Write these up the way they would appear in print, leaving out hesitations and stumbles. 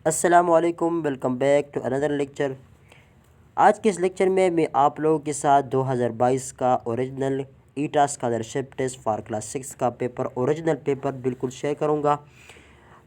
अस्सलामुअलैकुम, welcome back to another lecture. आज के इस लेक्चर में मैं आप लोगों के साथ 2022 का ओरिजिनल ईटा स्कॉलरशिप टेस्ट फॉर क्लास 6 का पेपर ओरिजिनल पेपर बिल्कुल शेयर करूंगा।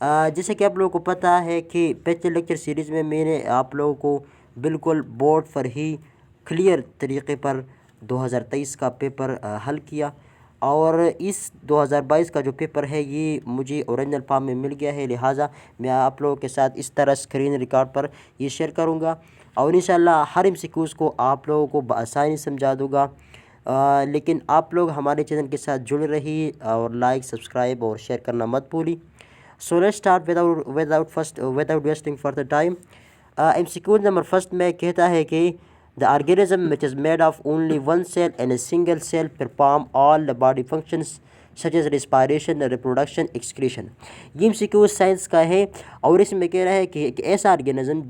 जैसे कि आप लोगों को पता है कि पिछले लेक्चर सीरीज़ में मैंने आप लोगों को बिल्कुल बोर्ड पर ही क्लियर तरीके पर 2023 का पेपर हल किया और इस 2022 का जो पेपर है ये मुझे ओरिजिनल फॉर्म में मिल गया है। लिहाजा मैं आप लोगों के साथ इस तरह स्क्रीन रिकॉर्ड पर ये शेयर करूँगा और इंशाल्लाह हर एमसीक्यूज़ को आप लोगों को बआसानी समझा दूँगा। लेकिन आप लोग हमारे चैनल के साथ जुड़े रहिए और लाइक, सब्सक्राइब और शेयर करना मत भूलिए। So let's start without wasting further time. MCQ number first में कहता है कि the organism which is made of only one cell and a single cell perform all the body functions such as respiration, reproduction, excretion. ये MCQ science का है और इसमें कह रहा है कि एक ऐसा ऑर्गेनिज्म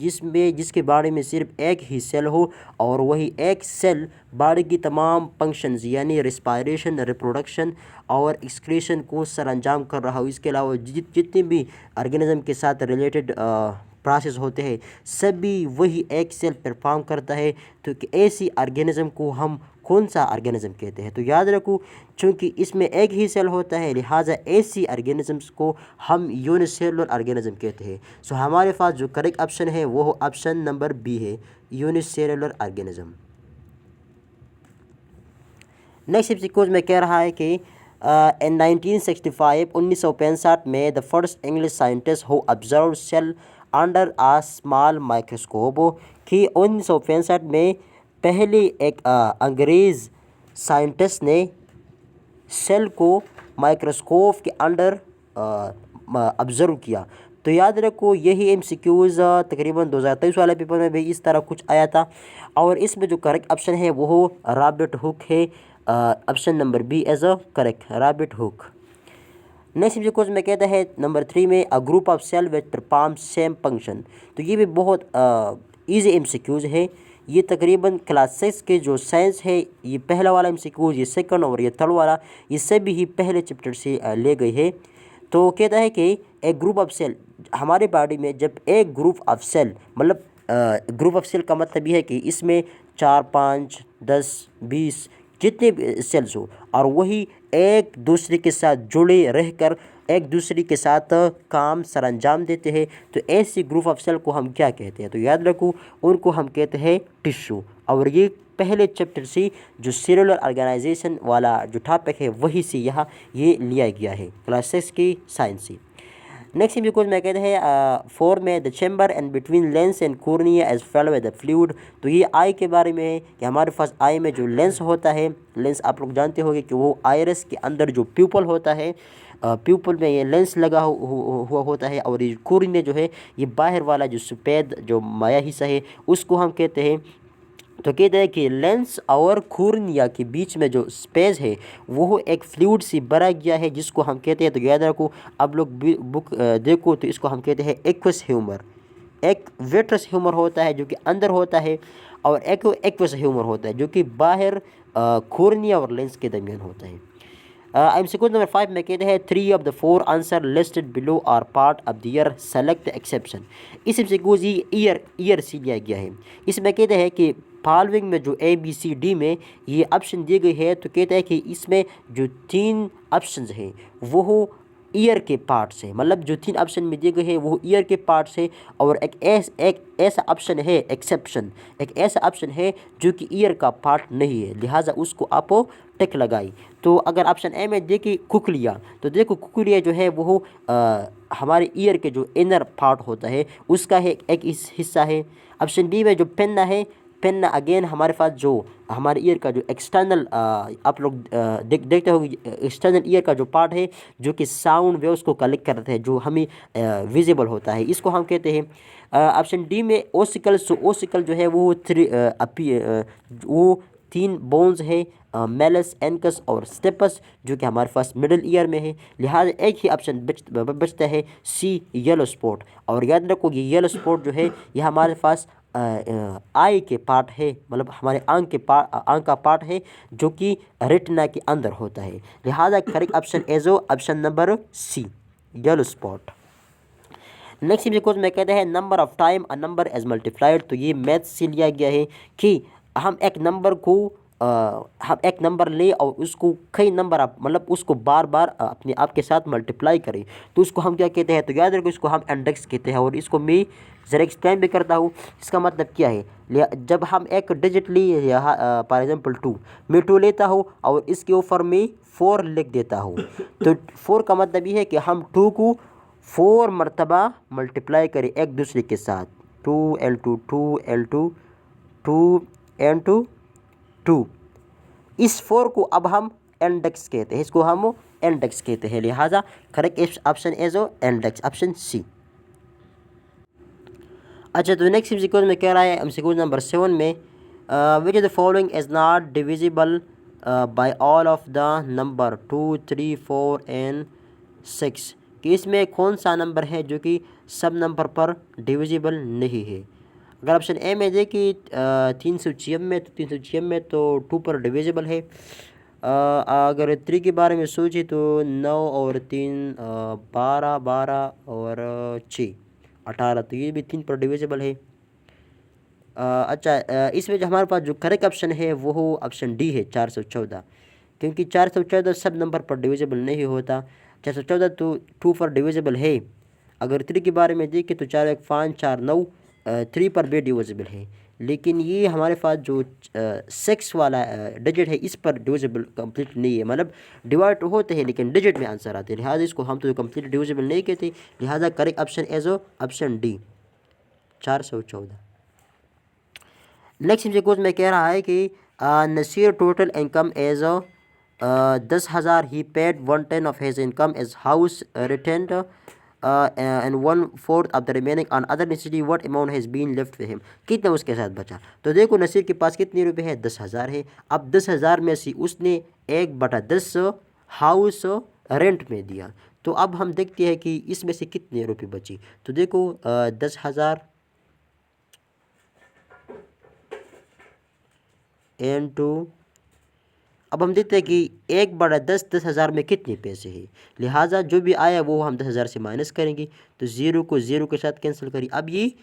जिसके बारे में सिर्फ एक ही सेल हो और वही एक सेल बॉडी की तमाम फंक्शंस यानी रिस्पायरेशन, रिप्रोडक्शन और एक्सक्रीशन को सर अंजाम कर रहा हो। इसके अलावा जितने भी ऑर्गेनिज्म के साथ रिलेटेड प्रोसेस होते हैं सभी वही एक सेल परफॉर्म करता है। तो ऐसी ऑर्गेनिज्म को हम कौन सा ऑर्गेनिज्म कहते हैं? तो याद रखो, चूँकि इसमें एक ही सेल होता है लिहाजा ऐसी ऑर्गेनिजम्स को हम यूनिसेलुलर ऑर्गेनिज्म कहते हैं। सो हमारे पास जो करेक्ट ऑप्शन है वो ऑप्शन नंबर बी है, यूनिसेलुलर ऑर्गेनिज्म। नेक्स्ट एमसीक्यूज में कह रहा है कि इन 1965 में the first English scientist who observe cell under a small microscope, कि 1965 में पहले एक अंग्रेज़ साइंटिस्ट ने सेल को माइक्रोस्कोप के अंडर ऑब्ज़र्व किया। तो याद रखो यही एमसीक्यूज़ तकरीबन 2023 वाले पेपर में भी इस तरह कुछ आया था और इसमें जो करेक्ट ऑप्शन है वो रॉबर्ट हुक है। Option number B as a correct, Robert Hooke. Next MCQs में कहता है नंबर 3 में a group of cell which perform same function. तो ये भी बहुत ईजी एमसीक्यूज़ है। ये तकरीबन क्लास 6 के जो साइंस है ये पहला वाला एमसीक्यूज़, ये सेकंड और ये थर्ड वाला, ये सभी ही पहले चैप्टर से ले गई है। तो कहता है कि एक ग्रुप ऑफ सेल, हमारे बॉडी में जब एक ग्रुप ऑफ सेल मतलब ग्रुप ऑफ सेल का मतलब ये है कि इसमें 4, 5, 10, 20 जितने भी सेल्स हो और वही एक दूसरे के साथ जुड़े रहकर एक दूसरे के साथ काम सरअंजाम देते हैं, तो ऐसी ग्रुप ऑफ सेल को हम क्या कहते हैं? तो याद रखो उनको हम कहते हैं टिश्यू। और ये पहले चैप्टर से जो सेलुलर ऑर्गेनाइजेशन वाला जो टॉपिक है वही से यहाँ ये लिया गया है क्लास 6 की साइंस से। नेक्स्ट बिकॉज मैं कहते हैं 4 में the chamber and between lens and cornea as filled with the fluid. तो ये आई के बारे में है कि हमारे पास आई में जो लेंस होता है, लेंस आप लोग जानते होंगे कि वो आयरस के अंदर जो प्यूपल होता है, प्यूपल में ये लेंस लगा हुआ होता है और ये कॉर्निया जो है ये बाहर वाला जो सफ़ेद जो माया हिस्सा है उसको हम कहते हैं। तो कहते हैं कि लेंस और कॉर्निया के बीच में जो स्पेस है वो एक फ्लूइड से भरा गया है जिसको हम कहते हैं। तो याद रखो, अब लोग बुक देखो तो इसको हम कहते हैं एक्वस ह्यूमर। एक वेट्रस ह्यूमर होता है जो कि अंदर होता है और एक एक्वस ह्यूमर होता है जो कि बाहर कॉर्निया और लेंस के दरमियान होता है। एमसीक्यू नंबर 5 में कहते हैं 3 of the 4 answer listed below are part of the ear, select exception. इस एमसीक्यू ईयर से लिया गया है। इसमें कहते हैं कि फॉलोइंग में जो ABCD में ये ऑप्शन दिए गए हैं, तो कहता है कि इसमें जो 3 ऑप्शंस हैं वो ईयर के पार्ट्स हैं, मतलब जो 3 ऑप्शन में दिए गए हैं वो ईयर के पार्ट्स है और एक ऐसा ऑप्शन है एक्सेप्शन, एक ऐसा ऑप्शन है जो कि ईयर का पार्ट नहीं है, लिहाजा उसको आप टिक लगाई। तो अगर ऑप्शन ए में देखिए कुकलिया, तो देखो कुकलिया जो है वो हमारे ईयर के जो इनर पार्ट होता है उसका है एक हिस्सा है। ऑप्शन बी में जो पेन्ना है, पेन्ना अगेन हमारे पास जो हमारे ईयर का जो एक्सटर्नल आप लोग देखते होंगे एक्सटर्नल ईयर का जो पार्ट है जो कि साउंड वेव्स को कलेक्ट करते हैं जो हमें विजिबल होता है, इसको हम कहते हैं। ऑप्शन डी में ओसिकल, सो ओसिकल जो है वो वो 3 बोन्स है, मेलस, एनकस और स्टेपस, जो कि हमारे पास मिडिल ईयर में है, लिहाजा एक ही ऑप्शन बचता है सी, येलो स्पॉट। और याद रखो ये येलो स्पॉट जो है ये हमारे पास आई के पार्ट है, मतलब हमारे आंख का पार्ट है जो कि रेटिना के अंदर होता है, लिहाजा correct option is option number C, yellow spot. Next because में कहते हैं number of time a number as multiplied, तो ये मैथ से लिया गया है कि हम एक नंबर को हम एक नंबर ले और उसको कई नंबर आप मतलब उसको बार बार अपने आप के साथ मल्टीप्लाई करें, तो उसको हम क्या कहते हैं, तो याद रखो इसको हम इंडेक्स कहते हैं। और इसको मैं ज़रा एक्सप्लेन भी करता हूँ इसका मतलब क्या है। जब हम एक डिजिट ली यहाँ फॉर एग्जांपल 2, मैं 2 लेता हूँ और इसके ऊपर मैं 4 लिख देता हूँ, तो 4 का मतलब ये है कि हम 2 को 4 मरतबा मल्टीप्लाई करें एक दूसरे के साथ, 2 2 2 2। इस 4 को अब हम इंडेक्स कहते हैं, इसको हम इंडेक्स कहते हैं, लिहाजा correct option is index, option C. अच्छा, तो नेक्स्ट एमसीक्यू में कह रहा है एमसीक्यू नंबर 7 में which the following is not divisible by all of the number 2 3 4 and 6, कि इसमें कौन सा नंबर है जो कि सब नंबर पर डिविजिबल नहीं है। अगर ऑप्शन ए में दे कि 306 में, तो 306 में तो 2 पर डिविजिबल है। अगर 3 के बारे में सोचे तो 9 और 3 12 12 और 6 18, तो ये भी 3 पर डिविजिबल है। अच्छा, इसमें जो हमारे पास जो करेक्ट ऑप्शन है वो ऑप्शन डी है 414, क्योंकि 414 सब नंबर पर डिविजिबल नहीं होता। 414 तो 2 पर डिविजिबल है। अगर 3 के बारे में देखें तो 4 1 5 4 9 3 पर भी डिविजिबल है, लेकिन ये हमारे पास जो 6 वाला डिजिट है इस पर डिविजिबल कंप्लीट नहीं है, मतलब डिवाइड होते हैं लेकिन डिजिट में आंसर आते हैं, लिहाजा इसको हम तो कंप्लीट डिविजिबल नहीं कहते, लिहाजा correct option as option D 414। Next question में कह रहा है कि Nasir total income as 10,000, he paid 1/10 of his income as house rent and 1/4 of the remaining on other necessity, what amount has been left with him, कितना उसके साथ बचा। तो देखो नसीर के पास कितने रुपए है, 10,000 है। अब 10,000 में से उसने 1/10 हाउस रेंट में दिया, तो अब हम देखते हैं कि इसमें से कितने रुपए बची। तो देखो 10,000 एन टू, अब हम देखते हैं कि 1/10 10,000 में कितने पैसे हैं, लिहाजा जो भी आया वो हम 10,000 से माइनस करेंगे, तो ज़ीरो को ज़ीरो के साथ कैंसिल करिए। अब ये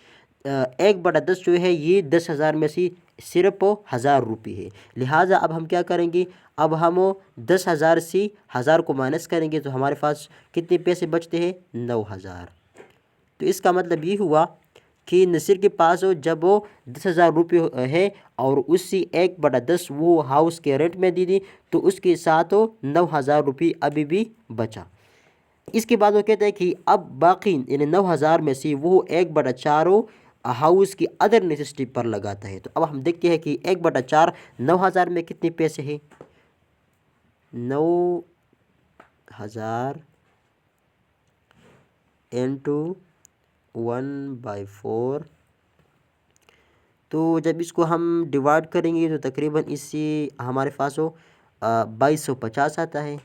1/10 जो है ये 10,000 में से सिर्फ 1,000 रुपये है, लिहाजा अब हम क्या करेंगे, अब हम 10,000 से 1,000 को माइनस करेंगे, तो हमारे पास कितने पैसे बचते हैं, 9,000। तो इसका मतलब ये हुआ कि नसीर के पास जब वो 10,000 रुपये है और उससे 1/10 वो हाउस के रेंट में दी, तो उसके साथ 9,000 रुपये अभी भी बचा। इसके बाद वो कहते हैं कि अब बाकी यानी 9,000 में से वो 1/4 हाउस की अदर नेसेसिटी पर लगाता है। तो अब हम देखते हैं कि 1/4 9,000 में कितने पैसे हैं, 9,000 इंटू 1/4, तो जब इसको हम डिवाइड करेंगे तो तकरीबन इससे हमारे पास 2250 आता है,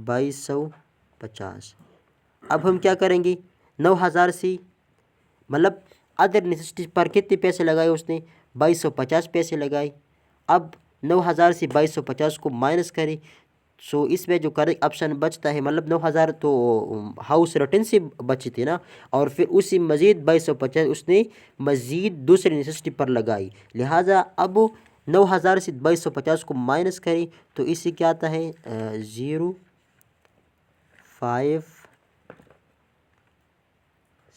2250। अब हम क्या करेंगे, 9,000 से मतलब अदर नेसेसिटी पर कितने पैसे लगाए उसने, 2250 पैसे लगाए। अब 9,000 से 2250 को माइनस करें, सो इसमें जो करेक्ट ऑप्शन बचता है, मतलब 9,000 तो हाउस रेंट से बची थी ना, और फिर उसी मज़ीद 2250 उसने मज़ीद दूसरी नेसेसिटी पर लगाई, लिहाजा अब 9,000 से 2250 को माइनस करें तो इससे क्या आता है 0 5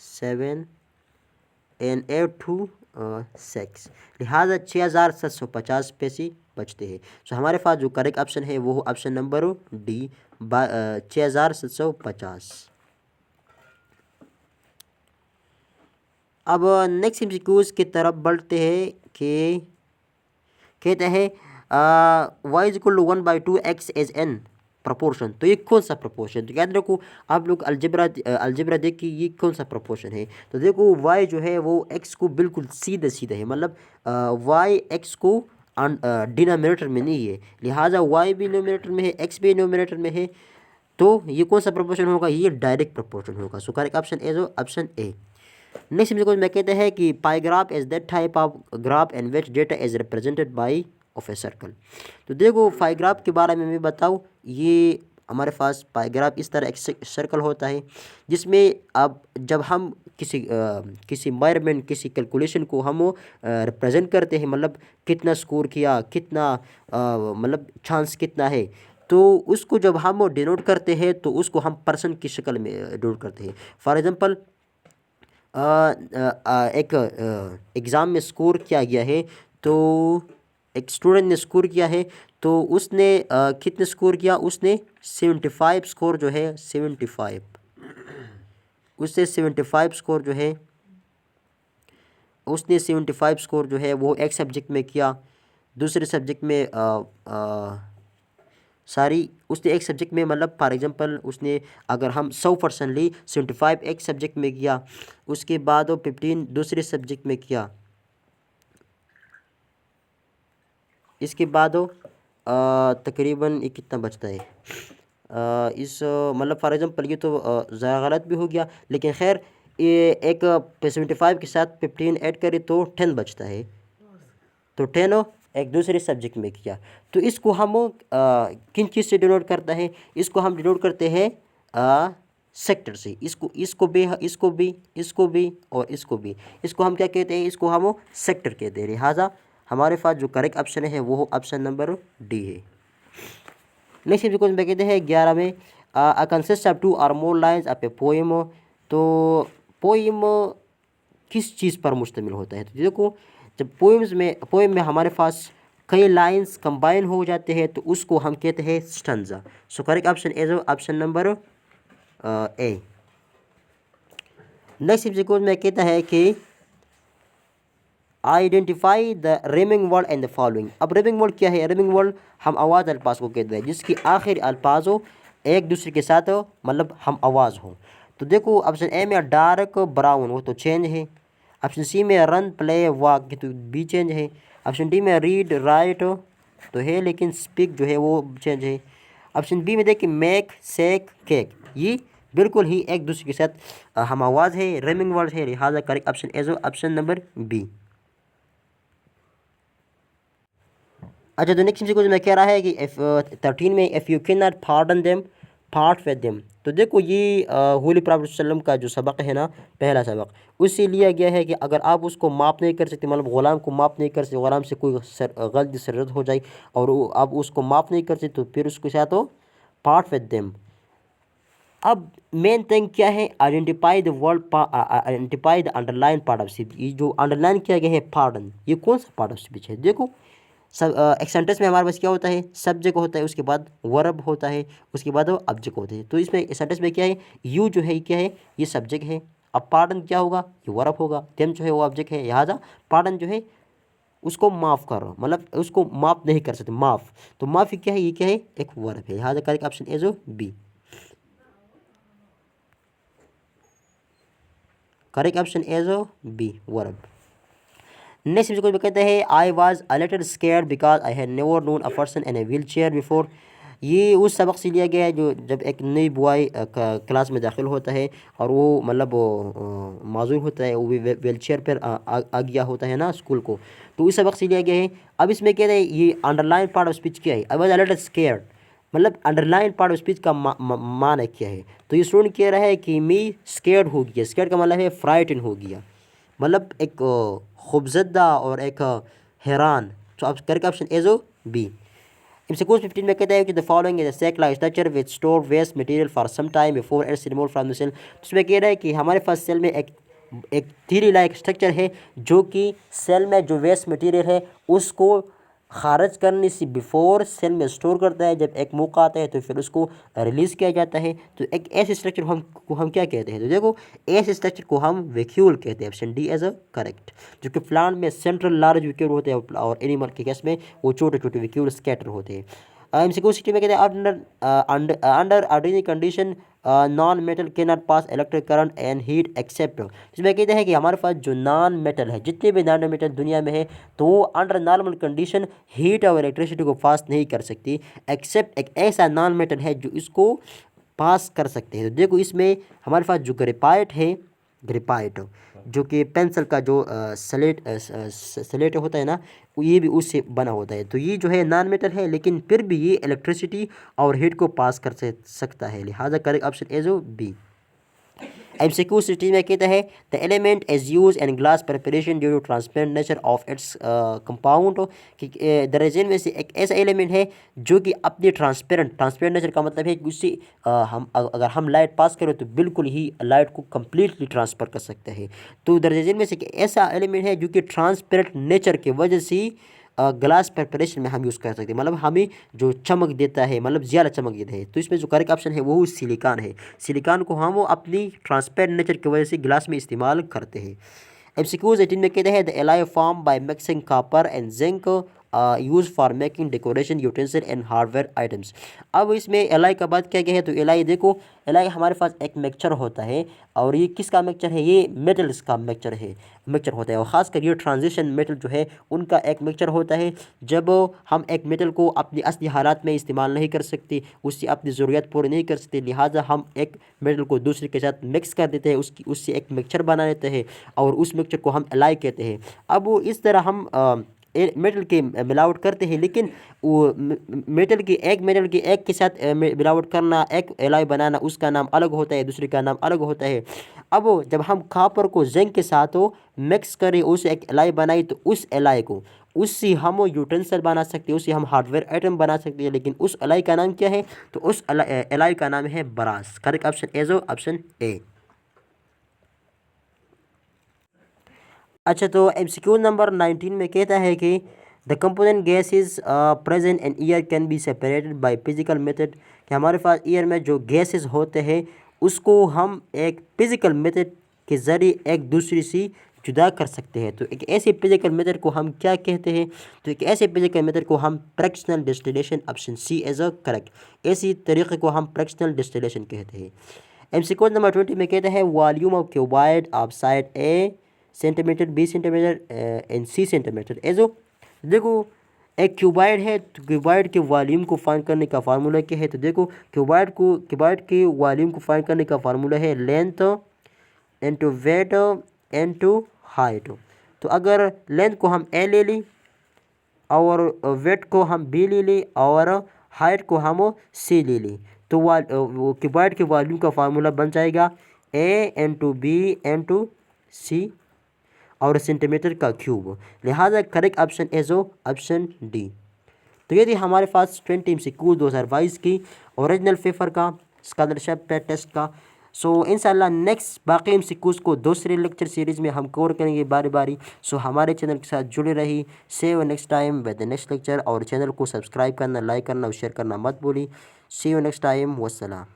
7 एंड 8 2 6, लिहाजा 6,750 पैसे बचते हैं। सो हमारे पास जो करेक्ट ऑप्शन है वो ऑप्शन नंबर डी 6,750। अब नेक्स्ट एमसीक्यूज की तरफ बढ़ते हैं कि कहते हैं y = 1/2 x as an proportion, तो ये कौन सा प्रोपोर्शन, तो याद रखो आप लोग अलजेब्रा देख कि ये कौन सा प्रोपोर्शन है। तो देखो y जो है वो x को बिल्कुल सीधा सीधा है, मतलब y x को डिनोमिनेटर में नहीं है, लिहाजा y भी नोमिनेटर में है, x भी नोमिनेटर में है, तो ये कौन सा प्रोपोर्शन होगा, ये डायरेक्ट प्रोपोर्शन होगा। So correct option is option A. Next में कहते हैं कि pie graph is that type of graph in which data is represented by of a circle. तो देखो पाई ग्राफ के बारे में मैं बताऊँ, ये हमारे पास पाइग्राफ इस तरह एक सर्कल होता है, जिसमें अब जब हम किसी मेजरमेंट, किसी कैलकुलेशन को हम रिप्रेजेंट करते हैं, मतलब कितना स्कोर किया, कितना मतलब चांस कितना है, तो उसको जब हम डिनोट करते हैं तो उसको हम परसेंट की शक्ल में डिनोट करते हैं। फॉर एग्जांपल एक एग्ज़ाम में स्कोर किया गया है, तो एक स्टूडेंट ने स्कोर किया है, तो उसने कितने स्कोर किया, उसने 75 स्कोर जो है 75, उससे 75 स्कोर जो है, उसने 75 स्कोर जो है वो एक सब्जेक्ट में किया, दूसरे सब्जेक्ट में सारी उसने एक सब्जेक्ट में, मतलब फॉर एग्जांपल उसने, अगर हम 100% ली, 75 एक सब्जेक्ट में किया, उसके बाद वो 15 दूसरे सब्जेक्ट में किया, इसके बाद वो तकरीबन ये कितना बचता है, इस मतलब फॉर एग्जांपल ये तो ज़रा गलत भी हो गया, लेकिन खैर ये एक 75 के साथ 15 ऐड करें तो 10 बचता है, तो 10 एक दूसरे सब्जेक्ट में किया। तो इसको हम किन चीज़ से डिनोट करता है, इसको हम डिनोट करते हैं सेक्टर से। इसको भी और इसको भी, इसको हम क्या कहते हैं, इसको हम सेक्टर कहते हैं। लिहाजा हमारे पास जो करेक्ट ऑप्शन है वो ऑप्शन नंबर डी है। नेक्स्ट क्वेश्चन में कहते हैं 11 में अ कंसिस्ट ऑफ 2 और more lines of a poem. तो पोएम किस चीज़ पर मुश्तमिल होता है, तो देखो जब पोएम में हमारे पास कई लाइंस कंबाइन हो जाते हैं तो उसको हम कहते हैं stanza. So correct option is option number A. Next question में कहता है कि identify the rhyming word and the following. अब रिमिंग वर्ड क्या है, रिमिंग वर्ड हम आवाज़ अल्फाज को कहते हैं जिसकी आखिर अल्फाज हो एक दूसरे के साथ हो, मतलब हम आवाज़ हो। तो देखो ऑप्शन ए में डार्क ब्राउन, वो तो चेंज है। ऑप्शन सी में रन प्ले वॉक, तो भी चेंज है। ऑप्शन डी में रीड राइट तो है, लेकिन स्पीक जो है वो चेंज है। ऑप्शन बी में देखिए मेक सेक केक, ये बिल्कुल ही एक दूसरे के साथ हम आवाज़ है, रिमिंग वर्ड है। लिहाजा correct option as option number B. अच्छा, तो नेक्स्ट क्वेश्चन में कह रहा है कि इफ 13 में if you can not pardon them part with them. तो देखो ये होली प्रॉफेट सल्लम का जो सबक है ना, पहला सबक, उससे लिया गया है कि अगर आप उसको माफ़ नहीं कर सकते, मतलब ग़ुलाम को माफ़ नहीं कर सकते, ग़ुलाम से कोई गलती सररत हो जाए और आप उसको माफ़ नहीं कर सकते, तो फिर उसके साथ हो पार्ट विद देम। अब मेन थिंग क्या है, identify the word, identify the underline part of speech. ये जो अंडरलाइन किया गया है पार्डन, ये कौन सा पार्ट ऑफ स्पीच है। देखो सब एक सेंटेंस में हमारे पास क्या होता है, सब्जेक्ट होता है, उसके बाद वर्ब होता है, उसके बाद वो ऑब्जेक्ट होते हैं। तो इसमें सेंटेंस में क्या है, यू जो है क्या है, ये सब्जेक्ट है। अब पार्डन क्या होगा, ये वर्ब होगा, देम जो है वो ऑब्जेक्ट है। लिहाजा पार्डन जो है उसको माफ़ करो, मतलब उसको माफ़ नहीं कर सकते, माफ़, तो माफ़ी क्या है, ये क्या है, एक वर्ब है। लिहाजा correct option is B. Correct option is B, verb. Next बिल्कुल कहते हैं I was a little scared because I had never known a person in a wheel chair before. ये उस सबक से लिया गया है जो जब एक नई बॉय क्लास में दाखिल होता है और वो मतलब माजूर होता है, वो व्हील चेयर पर आ गया होता है ना स्कूल को, तो इस सबक से लिया गया है। अब इसमें कहते हैं ये अंडरलाइन पार्ट ऑफ स्पीच क्या है, आई वॉज अ लिटिल स्केयर्ड, मतलब अंडरलाइन पार्ट ऑफ स्पीच का माना क्या है। तो ये स्टूडेंट कह रहा है कि मी स्केयर्ड हो गया, स्केयर्ड का मतलब है फ्राइटन हो गया, मतलब एक खौफजदा और एक हैरान। तो अब correct option is B. MCQ 15 में कहता है कि the following is a sac like structure which store waste material for some time before it's remove from the cell. तो इसमें कह रहा है कि हमारे पास सेल में एक थ्री लाइक स्ट्रक्चर है जो कि सेल में जो वेस्ट मटेरियल है उसको खारिज करने से बिफोर सेल में स्टोर करता है, जब एक मौका आता है तो फिर उसको रिलीज़ किया जाता है। तो एक ऐसे स्ट्रक्चर को हम क्या कहते हैं, तो देखो ऐसे स्ट्रक्चर को हम वैक्यूल कहते हैं। Option D as a correct, जो कि प्लांट में सेंट्रल लार्ज वैक्यूल होते हैं और एनिमल के केस में वो छोटे छोटे वैक्यूल स्कैटर होते हैं। एमसीक्यू 60 में कहते हैं under ordinary condition non metal can not pass electric current and heat except. इसमें कहते हैं कि हमारे पास जो नॉन मेटल है, जितने भी नॉन मेटल दुनिया में है, तो वो अंडर नॉर्मल कंडीशन हीट और इलेक्ट्रिसिटी को पास नहीं कर सकती, एक्सेप्ट एक ऐसा नॉन मेटल है जो इसको पास कर सकते हैं। तो देखो इसमें हमारे पास जो ग्रेफाइट है, ग्रेफाइट, जो कि पेंसिल का जो स्लेट होता है ना, ये भी उससे बना होता है। तो ये जो है नॉन मेटल है, लेकिन फिर भी ये इलेक्ट्रिसिटी और हीट को पास कर सकता है। लिहाजा correct option is B. MCQ सिटी में कहता है the element is use in glass preparation due to transparent nature of its compound, कि द रेजिन में से एक ऐसा एलिमेंट है जो कि अपने ट्रांसपेरेंट नेचर का मतलब है कि उससे हम अगर हम लाइट पास करें तो बिल्कुल ही लाइट को कम्प्लीटली ट्रांसफ़र कर सकते हैं। तो द रेजिन में से एक ऐसा एलिमेंट है जो कि ट्रांसपेरेंट नेचर की वजह से ग्लास प्रिपरेशन में हम यूज़ कर सकते हैं, मतलब हमें जो चमक देता है, मतलब ज़्यादा चमक देता है। तो इसमें जो करेक्ट ऑप्शन है वो सिलिकॉन है। सिलिकॉन को हम वो अपनी ट्रांसपेरेंट नेचर की वजह से ग्लास में इस्तेमाल करते हैं। MCQs 18 में कहते हैं the alloy form by mixing copper and zinc use for making decoration utensil and hardware items. अब इसमें एलॉय का बात क्या क्या है, तो एलॉय देखो, एलॉय हमारे पास एक मिक्सचर होता है, और ये किसका मिक्सचर है, ये मेटल्स का मिक्सचर होता है। और ख़ासकर ये ट्रांजिशन मेटल जो है उनका एक मिक्सचर होता है। जब हम एक मेटल को अपनी असली हालात में इस्तेमाल नहीं कर सकते, उससे अपनी ज़रूरत पूरी नहीं कर सकते, लिहाजा हम एक मेटल को दूसरे के साथ मिक्स कर देते हैं, उससे एक मिक्सचर बना लेते हैं, और उस मिक्सचर को हम एलॉय कहते हैं। अब वो इस तरह हम मेटल के मिलावट करते हैं, लेकिन वो मेटल की एक के साथ मिलावट करना, एक एलॉय बनाना, उसका नाम अलग होता है, दूसरे का नाम अलग होता है। अब जब हम कॉपर को जिंक के साथ मिक्स करें, उसे एक एलॉय बनाई, तो उस एलॉय को उससे हम यूटेंसिल बना सकते हैं, उससे हम हार्डवेयर आइटम बना सकते हैं। लेकिन उस एलॉय का नाम क्या है, तो उस एलॉय का नाम है brass. Correct option is option A. अच्छा, तो MCQ नंबर 19 में कहता है कि the component gas is present in air can be separated by physical method, कि हमारे पास ईयर में जो गैसेस होते हैं उसको हम एक फिजिकल मेथड के ज़रिए एक दूसरे से जुदा कर सकते हैं। तो एक ऐसे फिजिकल मेथड को हम क्या कहते हैं, तो एक ऐसे फिजिकल मेथड को हम fractional distillation, option C as a correct. ऐसी तरीके को हम फ्रैक्शनल डिस्टिलेशन कहते हैं। MCQ नंबर 20 में कहता है volume of cuboid of side A centimeter, B centimeter and C centimeter. एजो देखो, एक क्यूबाइड है, तो क्यूबाइड के वॉल्यूम को फाइंड करने का फार्मूला क्या है, तो देखो क्यूबाइड के वॉल्यूम को फाइंड करने का फार्मूला है length into weight into height. तो अगर लेंथ को हम ए ले ली, और वेट को हम बी ले ली, और हाइट को हम सी ले ली, तो वो क्यूबाइड के वॉल्यूम का फार्मूला बन जाएगा ए इंटू बी इंटू सी, और सेंटीमीटर का क्यूब। लिहाजा correct option is option D. तो ये थी हमारे पास 20 MCQ 2022 की ओरिजिनल पेपर का स्कॉलरशिप टेस्ट का। सो इंशाल्लाह नेक्स्ट बाकी MCQs को दूसरे लेक्चर सीरीज़ में हम कवर करेंगे बारी बारी। सो हमारे चैनल के साथ जुड़े रही। See you next time with the next lecture, और चैनल को सब्सक्राइब करना, लाइक करना और शेयर करना मत भूलिए। See you next time, वस्सलाम।